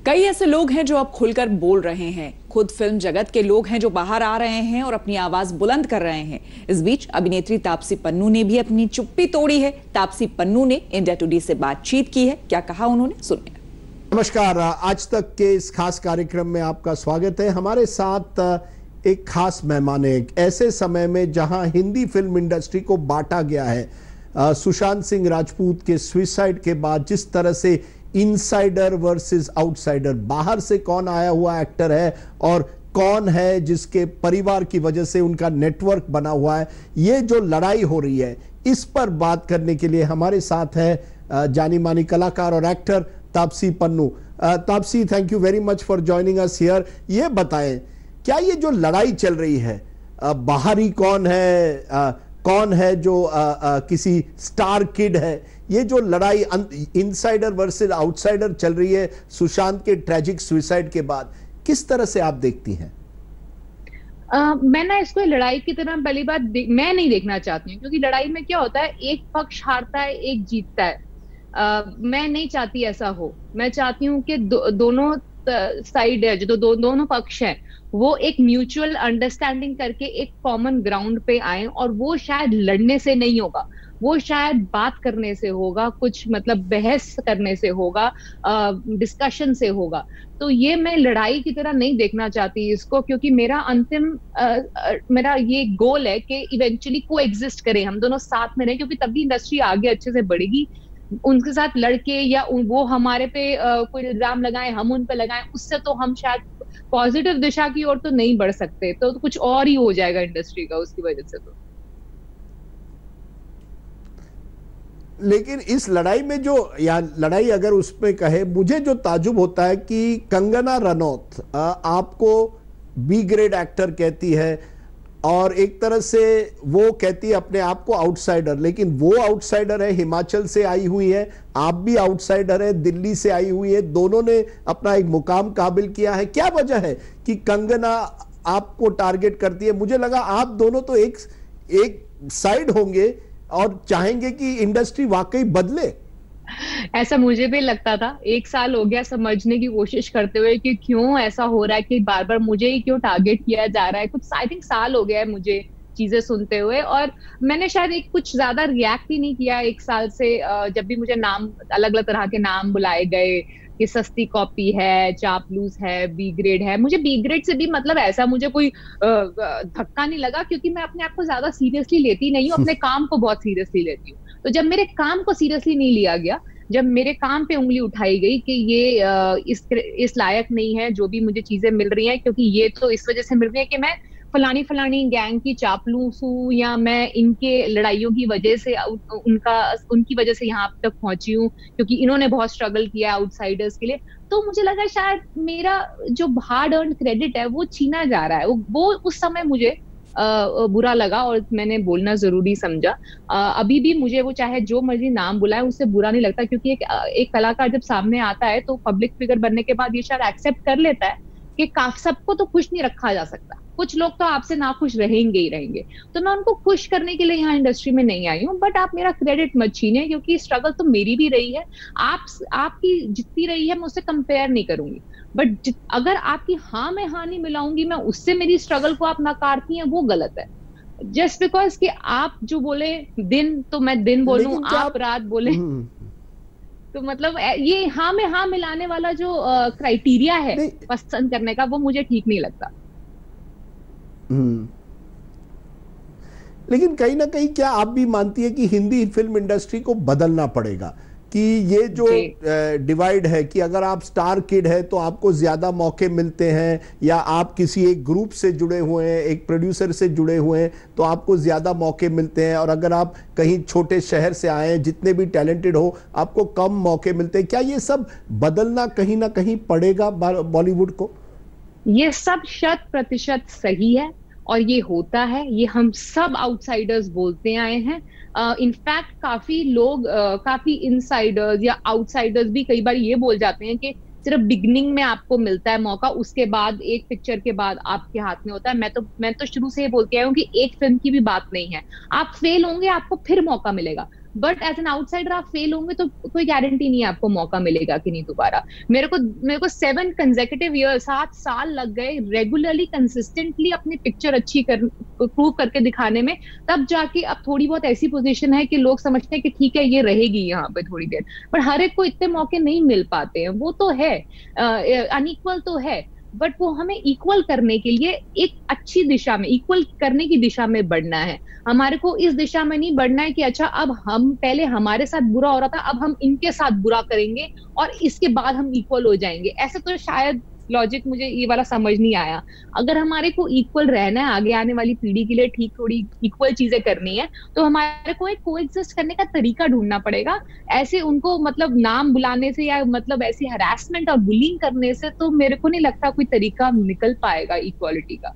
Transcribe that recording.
कई ऐसे लोग हैं जो अब खुलकर बोल रहे हैं। खुद फिल्म जगत के लोग हैं जो बाहर आ रहे हैं और अपनी आवाज बुलंद कर रहे हैं। इस बीच अभिनेत्री तापसी पन्नू ने भी अपनी चुप्पी तोड़ी है। तापसी पन्नू ने इंडिया टुडे से बातचीत की है। क्या कहा उन्होंने, सुनिए। नमस्कार, आज तक के इस खास कार्यक्रम में आपका स्वागत है। हमारे साथ एक खास मेहमान है, एक ऐसे समय में जहां हिंदी फिल्म इंडस्ट्री को बांटा गया है। सुशांत सिंह राजपूत के सुसाइड के बाद जिस तरह से इनसाइडर वर्सेस आउटसाइडर, बाहर से कौन आया हुआ एक्टर है और कौन है जिसके परिवार की वजह से उनका नेटवर्क बना हुआ है, ये जो लड़ाई हो रही है, इस पर बात करने के लिए हमारे साथ है जानी मानी कलाकार और actor Taapsee Pannu. Taapsee, thank you very much for joining us here. ये बताएं, क्या ये जो लड़ाई चल रही है, बाहरी कौन है जो किसी स्टार किड है, ये जो लड़ाई इनसाइडर वर्सेस आउटसाइडर चल रही है सुशांत के ट्रेजिक सुसाइड के बाद, किस तरह से आप देखती हैं? मैं ना इसको लड़ाई की तरह पहली बात मैं नहीं देखना चाहती हूँ, क्योंकि लड़ाई में क्या होता है, एक पक्ष हारता है, एक जीतता है। मैं नहीं चाहती ऐसा हो। मैं चाहती हूँ कि दोनों साइड है, जो दोनों पक्ष हैं, वो एक म्यूचुअल अंडरस्टैंडिंग करके एक कॉमन ग्राउंड पे आए, और वो शायद लड़ने से नहीं होगा, वो शायद बात करने से होगा, कुछ मतलब बहस करने से होगा, डिस्कशन से होगा। तो ये मैं लड़ाई की तरह नहीं देखना चाहती इसको, क्योंकि मेरा ये गोल है कि इवेंचुअली को एग्जिस्ट करें, हम दोनों साथ में रहें, क्योंकि तभी इंडस्ट्री आगे अच्छे से बढ़ेगी। उनके साथ लड़के या वो हमारे पे कोई इल्जाम लगाएं, हम उन पे लगाएं, उससे तो हम शायद पॉजिटिव दिशा की ओर तो नहीं बढ़ सकते, तो कुछ और ही हो जाएगा इंडस्ट्री का उसकी वजह से। तो लेकिन इस लड़ाई में या लड़ाई अगर उसमें कहे, मुझे जो ताजुब होता है कि कंगना रनौत आपको बी ग्रेड एक्टर कहती है, और एक तरह से वो कहती है अपने आप को आउटसाइडर, लेकिन वो आउटसाइडर है, हिमाचल से आई हुई है, आप भी आउटसाइडर है, दिल्ली से आई हुई है, दोनों ने अपना एक मुकाम काबिल किया है। क्या वजह है कि कंगना आपको टारगेट करती है? मुझे लगा आप दोनों तो एक साइड होंगे और चाहेंगे कि इंडस्ट्री वाकई बदले। ऐसा मुझे भी लगता था। 1 साल हो गया समझने की कोशिश करते हुए कि क्यों ऐसा हो रहा है, कि बार बार मुझे ही क्यों टारगेट किया जा रहा है। कुछ आई थिंक साल हो गया है मुझे चीजें सुनते हुए, और मैंने शायद कुछ ज्यादा रिएक्ट ही नहीं किया 1 साल से। जब भी मुझे नाम, अलग अलग तरह के नाम बुलाए गए कि सस्ती कॉपी है, चापलूस है, बी ग्रेड है, मुझे बी ग्रेड से भी मतलब ऐसा मुझे कोई धक्का नहीं लगा, क्योंकि मैं अपने आप को ज्यादा सीरियसली लेती नहीं हूँ, अपने काम को बहुत सीरियसली लेती हूँ। तो जब मेरे काम को सीरियसली नहीं लिया गया, जब मेरे काम पे उंगली उठाई गई कि ये इस लायक नहीं है जो भी मुझे चीजें मिल रही हैं, क्योंकि ये तो इस वजह से मिल रही है कि मैं फलानी गैंग की चापलूस हूँ, या मैं इनके लड़ाइयों की वजह से उनकी वजह से यहाँ तक पहुंची हूँ, क्योंकि इन्होंने बहुत स्ट्रगल किया आउटसाइडर्स के लिए। तो मुझे लगा शायद मेरा जो हार्ड अर्न क्रेडिट है वो छीना जा रहा है। वो उस समय मुझे बुरा लगा, और मैंने बोलना जरूरी समझा। अभी भी मुझे वो चाहे जो मर्जी नाम बुलाए, उससे बुरा नहीं लगता, क्योंकि एक कलाकार जब सामने आता है तो पब्लिक फिगर बनने के बाद ये शायद एक्सेप्ट कर लेता है कि सबको तो खुश नहीं रखा जा सकता, कुछ लोग तो आपसे ना खुश रहेंगे ही रहेंगे। तो मैं उनको खुश करने के लिए यहाँ इंडस्ट्री में नहीं आई हूँ, बट आप मेरा क्रेडिट मत छीने, क्योंकि स्ट्रगल तो मेरी भी रही है, आपकी जितनी रही है मैं उससे कंपेयर नहीं करूंगी। बट अगर आपकी हाँ में हाँ नहीं मिलाऊंगी मैं, उससे मेरी स्ट्रगल को आप नकारती हैं, वो गलत है। जस्ट बिकॉज कि आप जो बोले दिन, तो मैं दिन बोलूं, आप रात बोले, तो मतलब ये हाँ में हाँ मिलाने वाला जो क्राइटेरिया है पसंद करने का, वो मुझे ठीक नहीं लगता। लेकिन कहीं ना कहीं क्या आप भी मानती है कि हिंदी फिल्म इंडस्ट्री को बदलना पड़ेगा, कि ये जो डिवाइड है कि अगर आप स्टार किड है तो आपको ज्यादा मौके मिलते हैं, या आप किसी एक ग्रुप से जुड़े हुए हैं, एक प्रोड्यूसर से जुड़े हुए हैं तो आपको ज्यादा मौके मिलते हैं, और अगर आप कहीं छोटे शहर से आए हैं, जितने भी टैलेंटेड हो, आपको कम मौके मिलते हैं? क्या ये सब बदलना कहीं ना कहीं पड़ेगा बॉलीवुड को? ये सब 100% सही है, और ये होता है, ये हम सब आउटसाइडर्स बोलते आए हैं। इनफैक्ट काफी लोग, काफी इनसाइडर्स या आउटसाइडर्स भी कई बार ये बोल जाते हैं कि सिर्फ बिगनिंग में आपको मिलता है मौका, उसके बाद एक पिक्चर के बाद आपके हाथ में होता है। मैं तो शुरू से ये बोलती आई हूँ कि एक फिल्म की भी बात नहीं है, आप फेल होंगे, आपको फिर मौका मिलेगा। बट एज एन आउटसाइडर आप फेल होंगे तो कोई गारंटी नहीं है आपको मौका मिलेगा कि नहीं दोबारा। मेरे को 7 कंसेक्यूटिव ईयर, 7 साल लग गए रेगुलरली कंसिस्टेंटली अपनी पिक्चर अच्छी प्रूव करके दिखाने में, तब जाके अब थोड़ी बहुत ऐसी पोजीशन है कि लोग समझते हैं कि ठीक है ये रहेगी यहाँ पे थोड़ी देर। पर हर एक को इतने मौके नहीं मिल पाते हैं, वो तो है, अनइक्वल तो है, बट वो हमें इक्वल करने के लिए एक अच्छी दिशा में, इक्वल करने की दिशा में बढ़ना है। हमारे को इस दिशा में नहीं बढ़ना है कि अच्छा अब हम, पहले हमारे साथ बुरा हो रहा था, अब हम इनके साथ बुरा करेंगे और इसके बाद हम इक्वल हो जाएंगे। ऐसे तो शायद लॉजिक मुझे ये वाला समझ नहीं आया। अगर हमारे को इक्वल रहना है, आगे आने वाली पीढ़ी के लिए ठीक थोड़ी इक्वल चीजें करनी है, तो हमारे को एक कोएग्जिस्ट करने का तरीका ढूंढना पड़ेगा। ऐसे उनको मतलब नाम बुलाने से या मतलब ऐसी हरासमेंट और बुलिंग करने से तो मेरे को नहीं लगता कोई तरीका निकल पाएगा इक्वालिटी का।